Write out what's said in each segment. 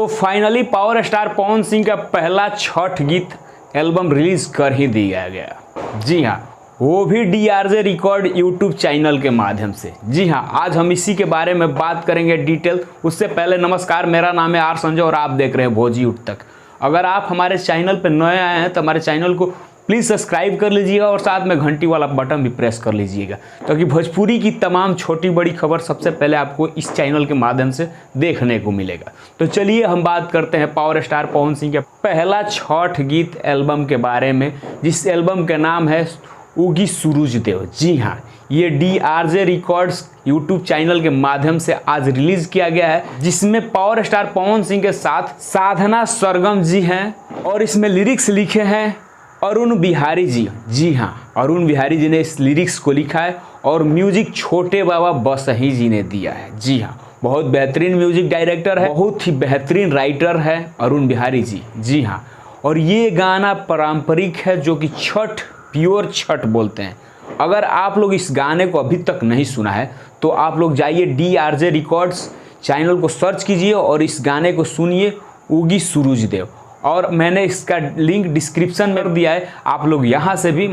तो finally power star Pawan Singh का पहला छठ गीत एल्बम रिलीज कर ही दिया गया। जी हाँ, वो भी DRJ रिकॉर्ड यूट्यूब चैनल के माध्यम से। जी हाँ, आज हम इसी के बारे में बात करेंगे डिटेल। उससे पहले नमस्कार, मेरा नाम है आर संजय और आप देख रहे हैं भोजी उठ तक। अगर आप हमारे चैनल पर नए आए हैं तो हमारे चैनल को प्लीज़ सब्सक्राइब कर लीजिएगा और साथ में घंटी वाला बटन भी प्रेस कर लीजिएगा, ताकि भोजपुरी की तमाम छोटी बड़ी खबर सबसे पहले आपको इस चैनल के माध्यम से देखने को मिलेगा। तो चलिए हम बात करते हैं पावर स्टार पवन सिंह के पहला छठ गीत एल्बम के बारे में, जिस एल्बम का नाम है उगी सूरज देव। जी हाँ, ये DRJ रिकॉर्ड्स यूट्यूब चैनल के माध्यम से आज रिलीज किया गया है, जिसमें पावर स्टार पवन सिंह के साथ साधना सरगम जी हैं और इसमें लिरिक्स लिखे हैं अरुण बिहारी जी। जी हाँ, अरुण बिहारी जी ने इस लिरिक्स को लिखा है और म्यूजिक छोटे बाबा बसही जी ने दिया है। जी हाँ, बहुत बेहतरीन म्यूजिक डायरेक्टर है, बहुत ही बेहतरीन राइटर है अरुण बिहारी जी। जी हाँ, और ये गाना पारंपरिक है, जो कि छठ, प्योर छठ बोलते हैं। अगर आप लोग इस गाने को अभी तक नहीं सुना है तो आप लोग जाइए DRJ रिकॉर्ड्स चैनल को सर्च कीजिए और इस गाने को सुनिए, उगी सूरज देव। और मैंने इसका लिंक डिस्क्रिप्शन में दिया है, आप लोग यहाँ से भी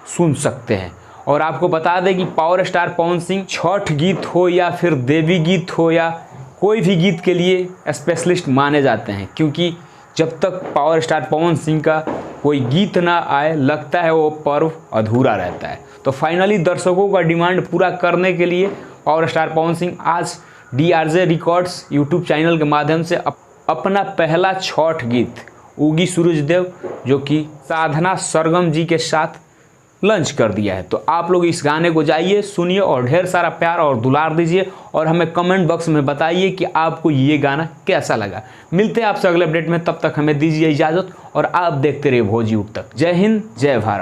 सुन सकते हैं। और आपको बता दें कि पावर स्टार पवन सिंह छठ गीत हो या फिर देवी गीत हो या कोई भी गीत के लिए स्पेशलिस्ट माने जाते हैं, क्योंकि जब तक पावर स्टार पवन सिंह का कोई गीत ना आए लगता है वो पर्व अधूरा रहता है। तो फाइनली दर्शकों का डिमांड पूरा करने के लिए पावर स्टार पवन सिंह आज DRJ रिकॉर्ड्स यूट्यूब चैनल के माध्यम से अपना पहला छठ गीत उगी सूरज देव, जो कि साधना सरगम जी के साथ लॉन्च कर दिया है। तो आप लोग इस गाने को जाइए, सुनिए और ढेर सारा प्यार और दुलार दीजिए और हमें कमेंट बॉक्स में बताइए कि आपको ये गाना कैसा लगा। मिलते हैं आपसे अगले अपडेट में, तब तक हमें दीजिए इजाज़त और आप देखते रहिए भोजी उठ तक। जय हिंद, जय भारत।